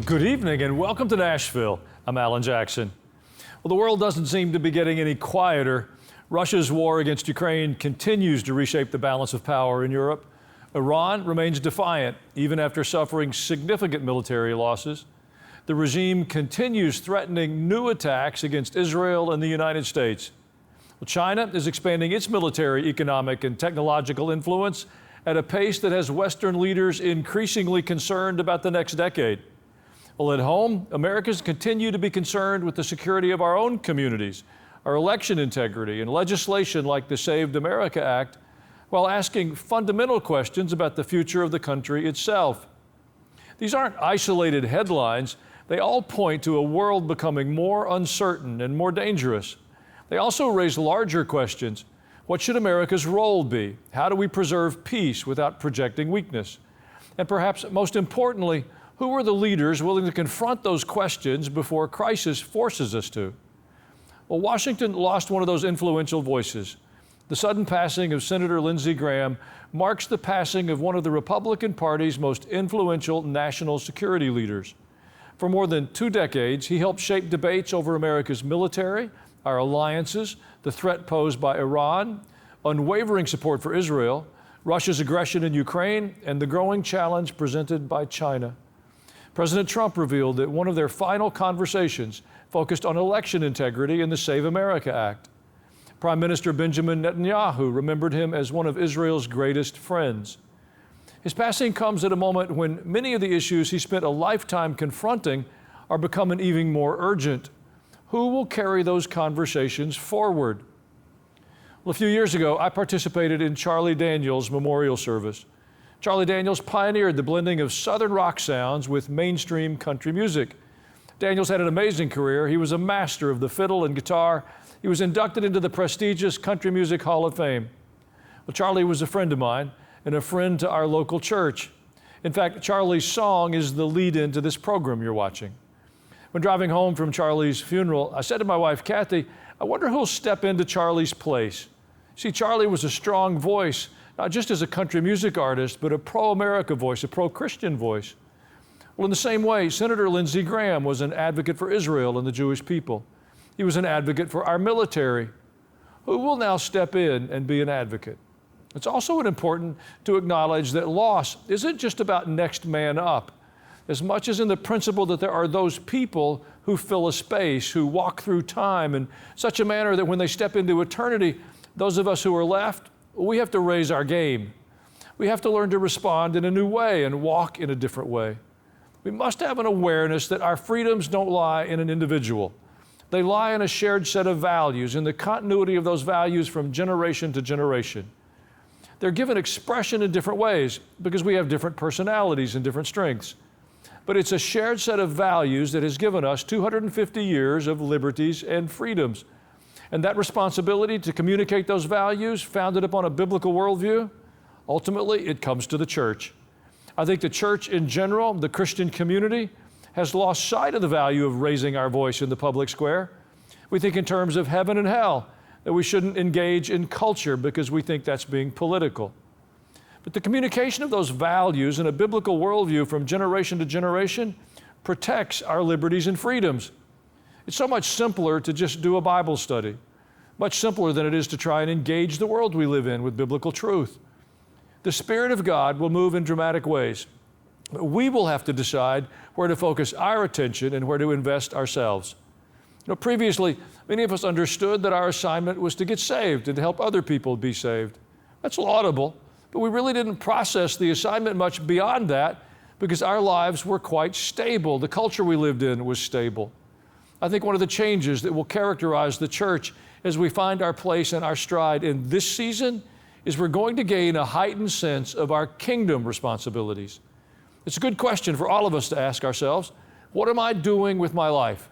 Well, good evening and welcome to Nashville. I'm Alan Jackson. Well, the world doesn't seem to be getting any quieter. Russia's war against Ukraine continues to reshape the balance of power in Europe. Iran remains defiant, even after suffering significant military losses. The regime continues threatening new attacks against Israel and the United States. Well, China is expanding its military, economic, and technological influence at a pace that has Western leaders increasingly concerned about the next decade. Well, at home, Americans continue to be concerned with the security of our own communities, our election integrity, and legislation like the Saved America Act, while asking fundamental questions about the future of the country itself. These aren't isolated headlines. They all point to a world becoming more uncertain and more dangerous. They also raise larger questions. What should America's role be? How do we preserve peace without projecting weakness? And perhaps most importantly, who are the leaders willing to confront those questions before crisis forces us to? Well, Washington lost one of those influential voices. The sudden passing of Senator Lindsey Graham marks the passing of one of the Republican Party's most influential national security leaders. For more than 2 decades, he helped shape debates over America's military, our alliances, the threat posed by Iran, unwavering support for Israel, Russia's aggression in Ukraine, and the growing challenge presented by China. President Trump revealed that one of their final conversations focused on election integrity and the Save America Act. Prime Minister Benjamin Netanyahu remembered him as one of Israel's greatest friends. His passing comes at a moment when many of the issues he spent a lifetime confronting are becoming even more urgent. Who will carry those conversations forward? Well, a few years ago, I participated in Charlie Daniels' memorial service. Charlie Daniels pioneered the blending of Southern rock sounds with mainstream country music. Daniels had an amazing career. He was a master of the fiddle and guitar. He was inducted into the prestigious Country Music Hall of Fame. Well, Charlie was a friend of mine and a friend to our local church. In fact, Charlie's song is the lead-in to this program you're watching. When driving home from Charlie's funeral, I said to my wife, Kathy, I wonder who'll step into Charlie's place. See, Charlie was a strong voice, not just as a country music artist, but a pro-America voice, a pro-Christian voice. Well, in the same way, Senator Lindsey Graham was an advocate for Israel and the Jewish people. He was an advocate for our military. Who will now step in and be an advocate? It's also important to acknowledge that loss isn't just about next man up, as much as in the principle that there are those people who fill a space, who walk through time in such a manner that when they step into eternity, those of us who are left, we have to raise our game. We have to learn to respond in a new way and walk in a different way. We must have an awareness that our freedoms don't lie in an individual. They lie in a shared set of values, in the continuity of those values from generation to generation. They're given expression in different ways because we have different personalities and different strengths. But it's a shared set of values that has given us 250 years of liberties and freedoms. And that responsibility to communicate those values founded upon a biblical worldview, ultimately it comes to the church. I think the church in general, the Christian community, has lost sight of the value of raising our voice in the public square. We think in terms of heaven and hell, that we shouldn't engage in culture because we think that's being political. But the communication of those values in a biblical worldview from generation to generation protects our liberties and freedoms. It's so much simpler to just do a Bible study, much simpler than it is to try and engage the world we live in with biblical truth. The Spirit of God will move in dramatic ways. We will have to decide where to focus our attention and where to invest ourselves. Previously, many of us understood that our assignment was to get saved and to help other people be saved. That's laudable, but we really didn't process the assignment much beyond that because our lives were quite stable. The culture we lived in was stable. I think one of the changes that will characterize the church as we find our place and our stride in this season is we're going to gain a heightened sense of our kingdom responsibilities. It's a good question for all of us to ask ourselves, what am I doing with my life?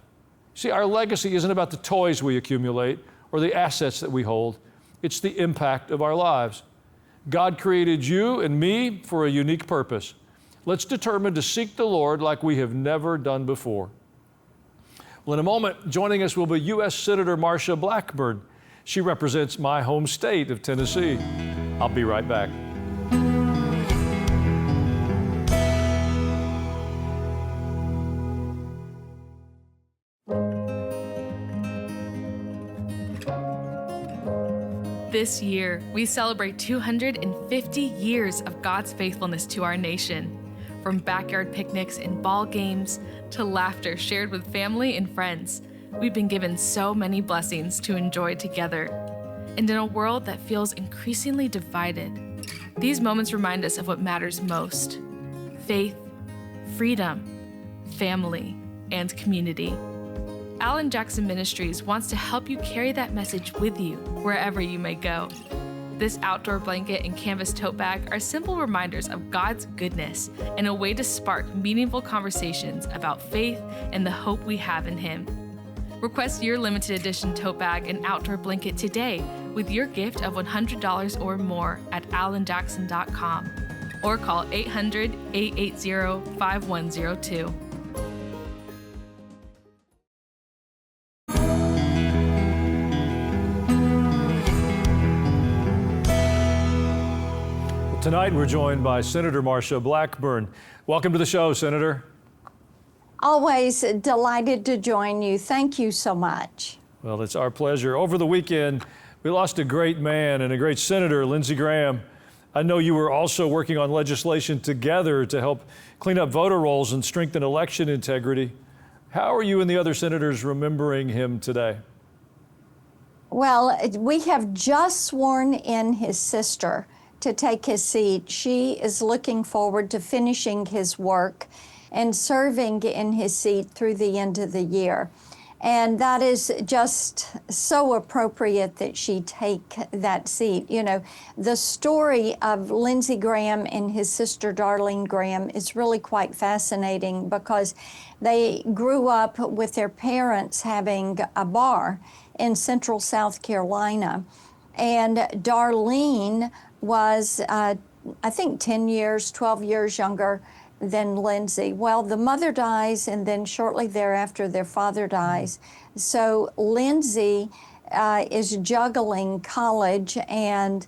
See, our legacy isn't about the toys we accumulate or the assets that we hold. It's the impact of our lives. God created you and me for a unique purpose. Let's determine to seek the Lord like we have never done before. Well, in a moment, joining us will be U.S. Senator Marsha Blackburn. She represents my home state of Tennessee. I'll be right back. This year, we celebrate 250 years of God's faithfulness to our nation. From backyard picnics and ball games to laughter shared with family and friends, we've been given so many blessings to enjoy together. And in a world that feels increasingly divided, these moments remind us of what matters most: faith, freedom, family, and community. Alan Jackson Ministries wants to help you carry that message with you wherever you may go. This outdoor blanket and canvas tote bag are simple reminders of God's goodness and a way to spark meaningful conversations about faith and the hope we have in Him. Request your limited edition tote bag and outdoor blanket today with your gift of $100 or more at alanjackson.com or call 800-880-5102. Tonight, we're joined by Senator Marsha Blackburn. Welcome to the show, Senator. Always delighted to join you. Thank you so much. Well, it's our pleasure. Over the weekend, we lost a great man and a great senator, Lindsey Graham. I know you were also working on legislation together to help clean up voter rolls and strengthen election integrity. How are you and the other senators remembering him today? Well, we have just sworn in his sister to take his seat. She is looking forward to finishing his work and serving in his seat through the end of the year. And that is just so appropriate that she take that seat. You know, the story of Lindsey Graham and his sister Darlene Graham is really quite fascinating because they grew up with their parents having a bar in central South Carolina. And Darlene was, I think, 10 years, 12 years younger than Lindsey. Well, the mother dies, and then shortly thereafter, their father dies. So Lindsey is juggling college and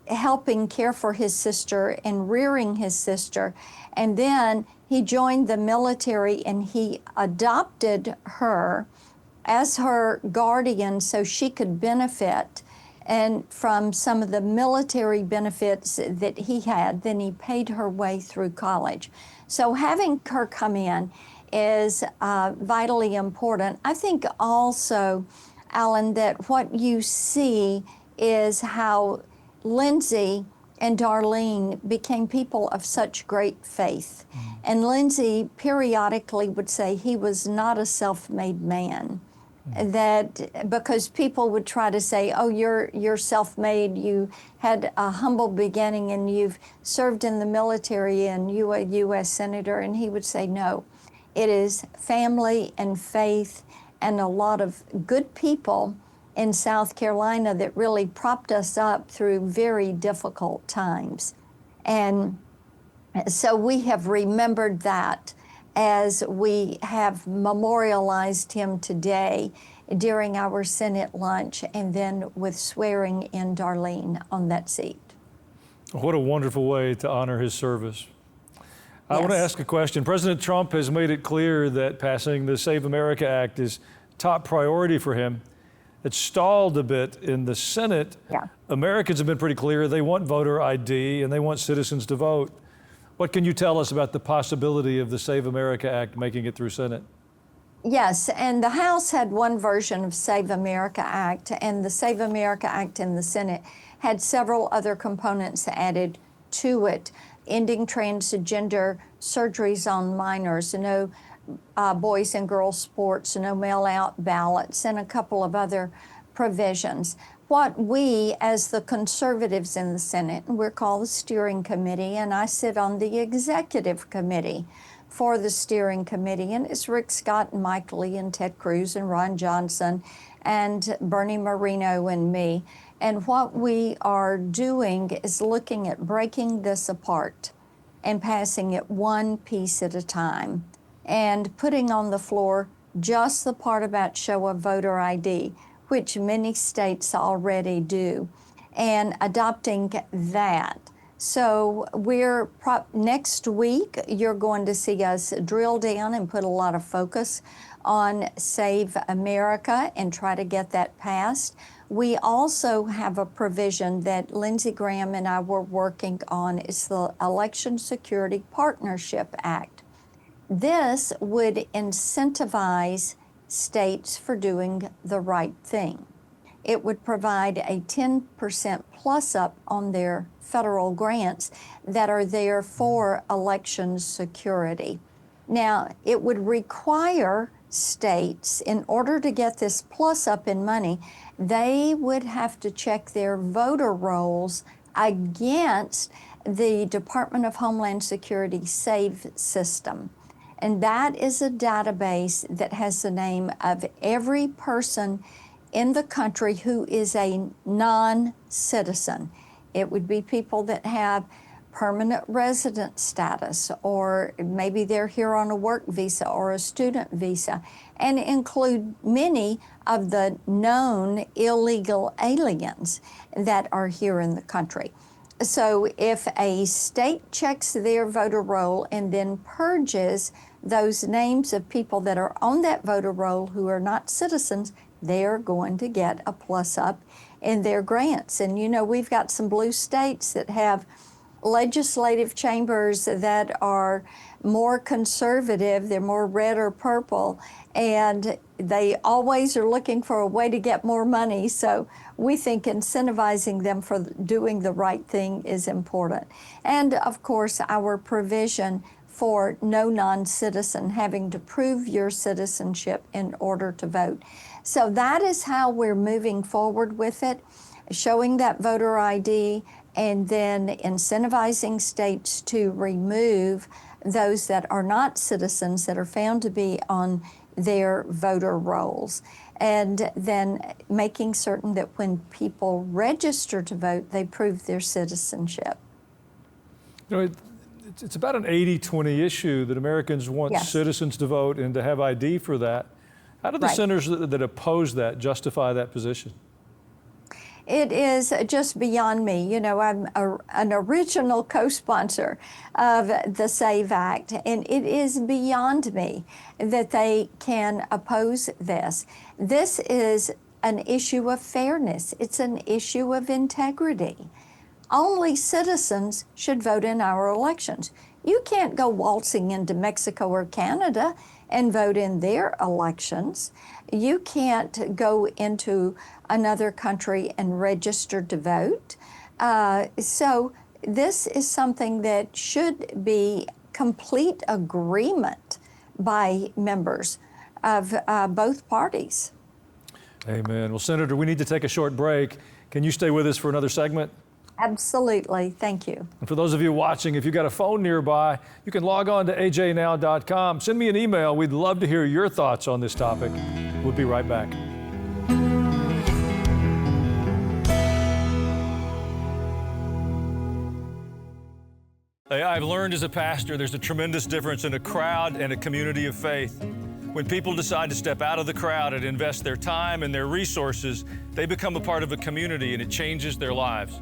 helping care for his sister and rearing his sister. And then he joined the military, and he adopted her as her guardian so she could benefit and from some of the military benefits that he had. Then he paid her way through college. So having her come in is vitally important. I think also, Alan, that what you see is how Lindsey and Darlene became people of such great faith. And Lindsey periodically would say he was not a self-made man. That because people would try to say, oh, you're self-made, you had a humble beginning and you've served in the military and you a U.S. Senator, and he would say, no, it is family and faith and a lot of good people in South Carolina that really propped us up through very difficult times. And so we have remembered that as we have memorialized him today during our Senate lunch and then with swearing in Darlene on that seat. What a wonderful way to honor his service. I want to ask a question. President Trump has made it clear that passing the Save America Act is top priority for him. It's stalled a bit in the Senate. Yeah. Americans have been pretty clear they want voter ID and they want citizens to vote. What can you tell us about the possibility of the Save America Act making it through Senate? Yes, and the House had one version of Save America Act, and the Save America Act in the Senate had several other components added to it, ending transgender surgeries on minors, no boys and girls sports, no mail-out ballots, and a couple of other provisions. What we, as the conservatives in the Senate, we're called the steering committee, and I sit on the executive committee for the steering committee, and it's Rick Scott and Mike Lee and Ted Cruz and Ron Johnson and Bernie Moreno and me. And what we are doing is looking at breaking this apart and passing it one piece at a time and putting on the floor just the part about show of voter ID, which many states already do, and adopting that. So next week, you're going to see us drill down and put a lot of focus on Save America and try to get that passed. We also have a provision that Lindsey Graham and I were working on. It's the Election Security Partnership Act. This would incentivize states for doing the right thing. It would provide a 10% plus up on their federal grants that are there for election security. Now, it would require states, in order to get this plus up in money, they would have to check their voter rolls against the Department of Homeland Security SAVE system. And that is a database that has the name of every person in the country who is a non-citizen. It would be people that have permanent resident status, or maybe they're here on a work visa or a student visa, and include many of the known illegal aliens that are here in the country. So if a state checks their voter roll and then purges those names of people that are on that voter roll who are not citizens, they're going to get a plus up in their grants. And you know, we've got some blue states that have legislative chambers that are more conservative, they're more red or purple, and they always are looking for a way to get more money. So we think incentivizing them for doing the right thing is important. And of course, our provision for no non-citizen having to prove your citizenship in order to vote. So that is how we're moving forward with it, showing that voter ID and then incentivizing states to remove those that are not citizens that are found to be on their voter rolls. And then making certain that when people register to vote, they prove their citizenship. You know, it's about an 80-20 issue that Americans want Yes. citizens to vote and to have ID for that. How do the Right. senators that oppose that justify that position? It is just beyond me. You know, I'm an original co-sponsor of the SAVE Act, and it is beyond me that they can oppose this. This is an issue of fairness. It's an issue of integrity. Only citizens should vote in our elections. You can't go waltzing into Mexico or Canada and vote in their elections. You can't go into another country and register to vote. So this is something that should be complete agreement by members of both parties. Amen. Well, Senator, we need to take a short break. Can you stay with us for another segment? Absolutely. Thank you. And for those of you watching, if you've got a phone nearby, you can log on to ajnow.com. Send me an email. We'd love to hear your thoughts on this topic. We'll be right back. I've learned as a pastor there's a tremendous difference in a crowd and a community of faith. When people decide to step out of the crowd and invest their time and their resources, they become a part of a community and it changes their lives.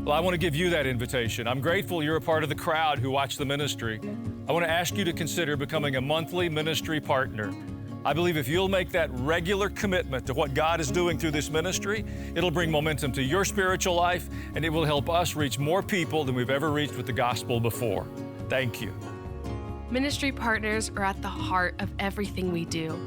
Well, I want to give you that invitation. I'm grateful you're a part of the crowd who watch the ministry. I want to ask you to consider becoming a monthly ministry partner. I believe if you'll make that regular commitment to what God is doing through this ministry, it'll bring momentum to your spiritual life and it will help us reach more people than we've ever reached with the gospel before. Thank you. Ministry partners are at the heart of everything we do.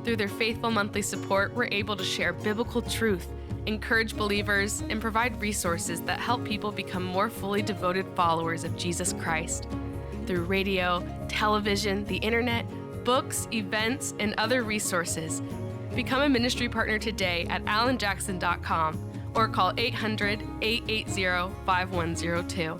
Through their faithful monthly support, we're able to share biblical truth, encourage believers, and provide resources that help people become more fully devoted followers of Jesus Christ. Through radio, television, the internet, books, events, and other resources. Become a ministry partner today at alanjackson.com or call 800-880-5102.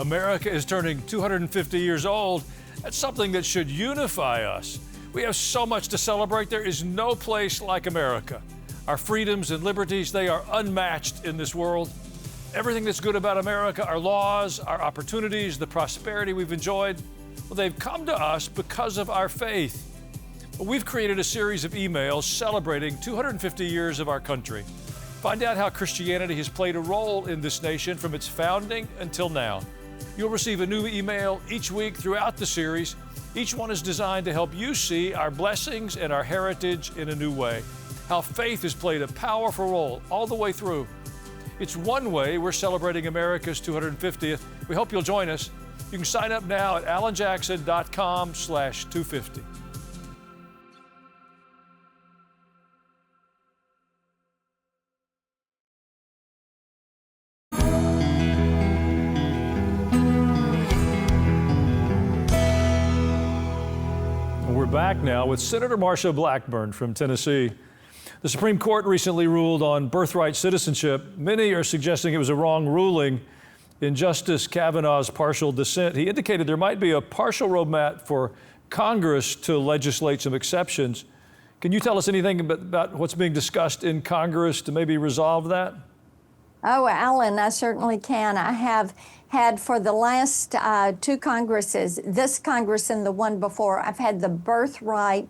America is turning 250 years old. That's something that should unify us. We have so much to celebrate. There is no place like America. Our freedoms and liberties, they are unmatched in this world. Everything that's good about America, our laws, our opportunities, the prosperity we've enjoyed, well, they've come to us because of our faith. We've created a series of emails celebrating 250 years of our country. Find out how Christianity has played a role in this nation from its founding until now. You'll receive a new email each week throughout the series. Each one is designed to help you see our blessings and our heritage in a new way, how faith has played a powerful role all the way through. It's one way we're celebrating America's 250th. We hope you'll join us. You can sign up now at alanjackson.com/250. We're back now with Senator Marsha Blackburn from Tennessee. The Supreme Court recently ruled on birthright citizenship. Many are suggesting it was a wrong ruling. In Justice Kavanaugh's partial dissent, he indicated there might be a partial roadmap for Congress to legislate some exceptions. Can you tell us anything about what's being discussed in Congress to maybe resolve that? Oh, Alan, I certainly can. I have had for the last two Congresses, this Congress and the one before, I've had the Birthright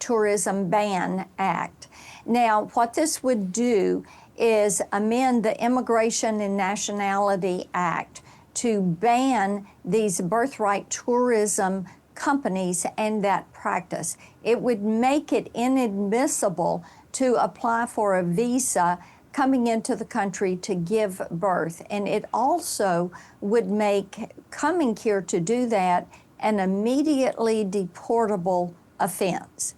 Tourism Ban Act. Now, what this would do is amend the Immigration and Nationality Act to ban these birthright tourism companies and that practice. It would make it inadmissible to apply for a visa coming into the country to give birth. And it also would make coming here to do that an immediately deportable offense.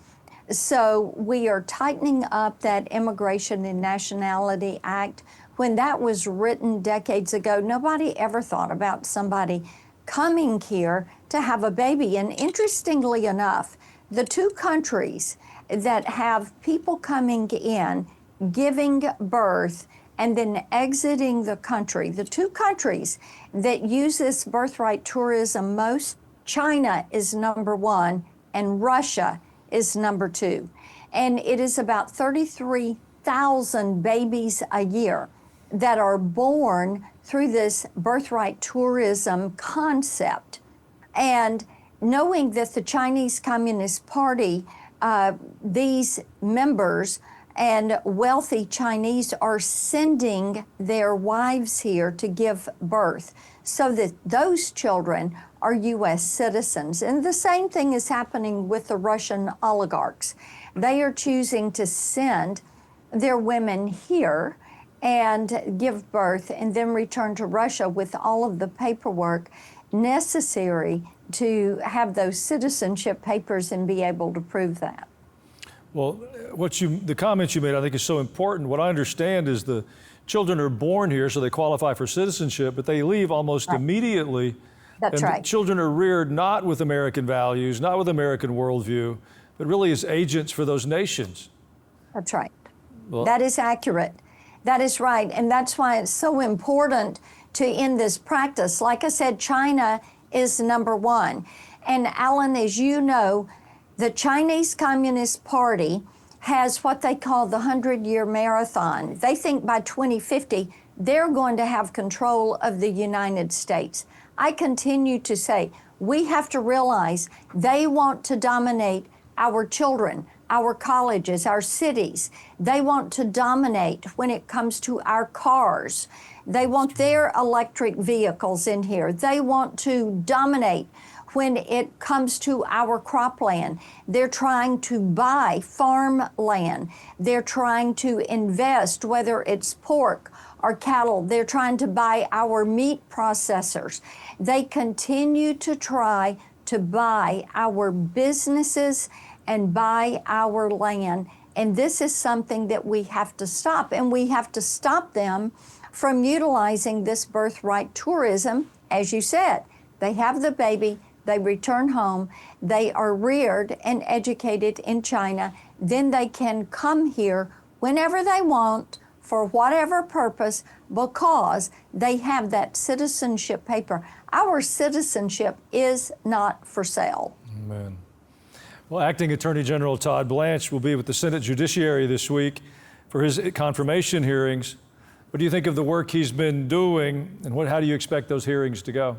So we are tightening up that Immigration and Nationality Act. When that was written decades ago, nobody ever thought about somebody coming here to have a baby. And interestingly enough, the two countries that have people coming in, giving birth, and then exiting the country, the two countries that use this birthright tourism most, China is number one and Russia is number two. And it is about 33,000 babies a year that are born through this birthright tourism concept. And knowing that the Chinese Communist Party, these members and wealthy Chinese are sending their wives here to give birth so that those children are U.S. citizens. And the same thing is happening with the Russian oligarchs. They are choosing to send their women here and give birth and then return to Russia with all of the paperwork necessary to have those citizenship papers and be able to prove that. Well, the comments you made, I think, is so important. What I understand is the children are born here, so they qualify for citizenship, but they leave almost immediately. That's and right. Children are reared not with American values, not with American worldview, but really as agents for those nations. That's right. Well, that is accurate. That is right. And that's why it's so important to end this practice. Like I said, China is number one. And Alan, as you know, the Chinese Communist Party has what they call the 100-year marathon. They think by 2050, they're going to have control of the United States. I continue to say, we have to realize they want to dominate our children, our colleges, our cities. They want to dominate when it comes to our cars. They want their electric vehicles in here. They want to dominate when it comes to our cropland. They're trying to buy farmland. They're trying to invest, whether it's pork or cattle. They're trying to buy our meat processors. They continue to try to buy our businesses and buy our land. And this is something that we have to stop. And we have to stop them from utilizing this birthright tourism. As you said, they have the baby, they return home, they are reared and educated in China, then they can come here whenever they want, for whatever purpose, because they have that citizenship paper. Our citizenship is not for sale. Amen. Well, Acting Attorney General Todd Blanche will be with the Senate Judiciary this week for his confirmation hearings. What do you think of the work he's been doing, and how do you expect those hearings to go?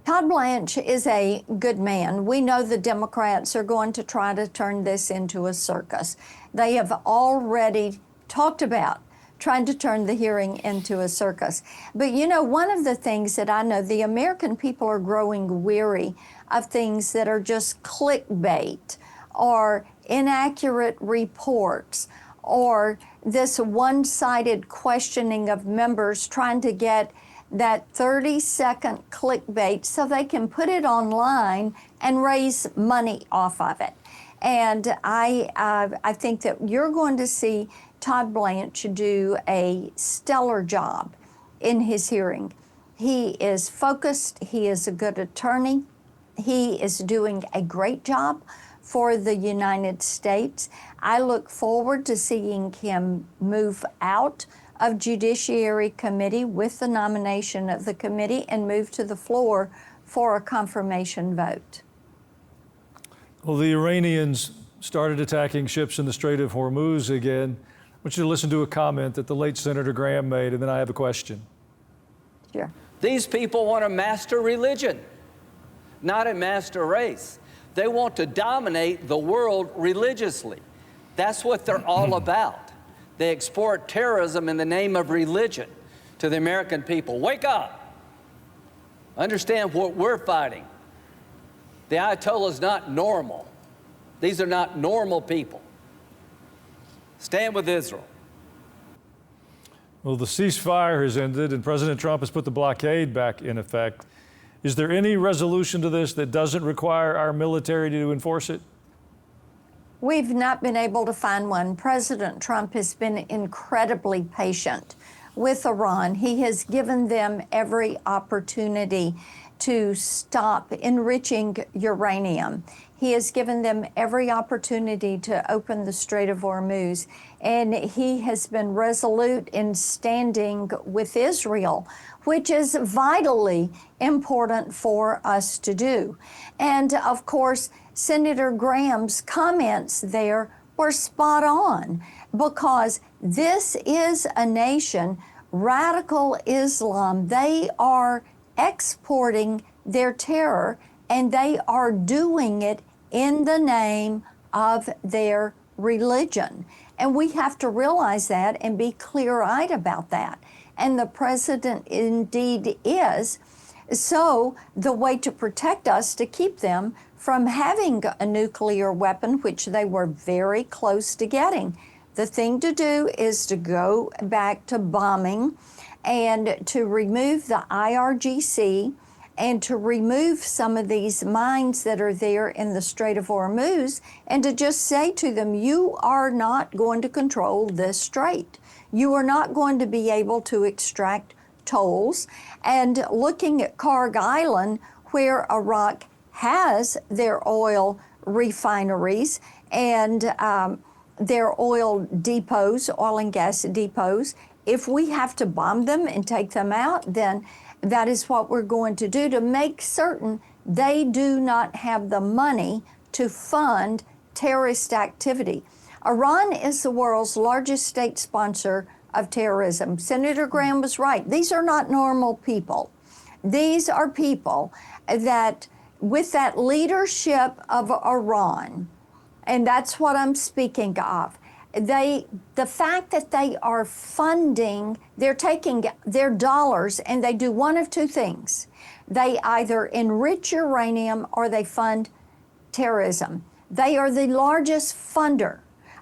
Todd Blanche is a good man. We know the Democrats are going to try to turn this into a circus. They have already talked about trying to turn the hearing into a circus. But you know, one of the things that I know, the American people are growing weary of things that are just clickbait or inaccurate reports or this one-sided questioning of members trying to get that 30-second clickbait so they can put it online and raise money off of it. And I think that you're going to see Todd Blanche do a stellar job in his hearing. He is focused. He is a good attorney. He is doing a great job for the United States. I look forward to seeing him move out of Judiciary Committee with the nomination of the committee and move to the floor for a confirmation vote. Well, the Iranians started attacking ships in the Strait of Hormuz again. I want you to listen to a comment that the late Senator Graham made, and then I have a question. Sure. These people want a master religion, not a master race. They want to dominate the world religiously. That's what they're all about. They export terrorism in the name of religion to the American people. Wake up. Understand what we're fighting. The Ayatollah is not normal. These are not normal people. Stand with Israel. Well, the ceasefire has ended and President Trump has put the blockade back in effect. Is there any resolution to this that doesn't require our military to enforce it? We've not been able to find one. President Trump has been incredibly patient with Iran. He has given them every opportunity to stop enriching uranium. He has given them every opportunity to open the Strait of Hormuz, and he has been resolute in standing with Israel, which is vitally important for us to do. And of course, Senator Graham's comments there were spot on, because this is a nation, radical Islam, they are exporting their terror, and they are doing it in the name of their religion. And we have to realize that and be clear-eyed about that. And the president indeed is. So the way to protect us, to keep them from having a nuclear weapon, which they were very close to getting, the thing to do is to go back to bombing and to remove the IRGC and to remove some of these mines that are there in the Strait of Hormuz, and to just say to them, you are not going to control this strait. You are not going to be able to extract tolls. And looking at Karg Island, where Iraq has their oil refineries and their oil depots, oil and gas depots, if we have to bomb them and take them out, then that is what we're going to do to make certain they do not have the money to fund terrorist activity. Iran is the world's largest state sponsor of terrorism. Senator Graham was right. These are not normal people. These are people that, with that leadership of Iran, and that's what I'm speaking of, the fact that they are funding, they're taking their dollars and they do one of two things. They either enrich uranium or they fund terrorism. They are the largest funder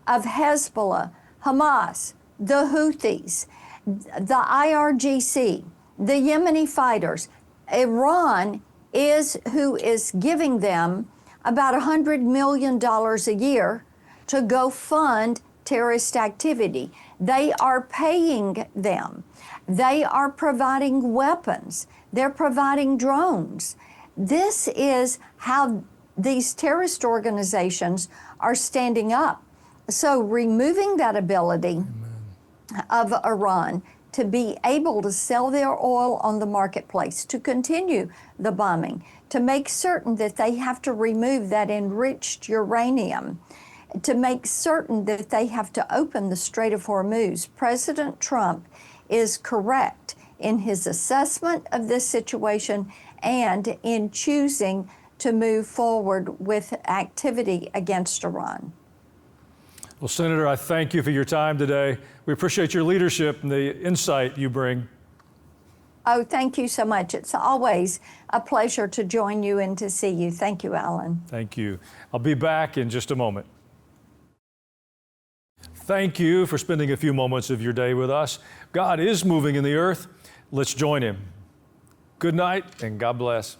of Hezbollah, Hamas, the Houthis, the IRGC, the Yemeni fighters. Iran is who is giving them about $100 million a year to go fund terrorist activity. They are paying them. They are providing weapons. They're providing drones. This is how these terrorist organizations are standing up. So removing that ability of Iran to be able to sell their oil on the marketplace, to continue the bombing, to make certain that they have to remove that enriched uranium, to make certain that they have to open the Strait of Hormuz. President Trump is correct in his assessment of this situation and in choosing to move forward with activity against Iran. Well, Senator, I thank you for your time today. We appreciate your leadership and the insight you bring. Oh, thank you so much. It's always a pleasure to join you and to see you. Thank you, Alan. Thank you. I'll be back in just a moment. Thank you for spending a few moments of your day with us. God is moving in the earth. Let's join him. Good night and God bless.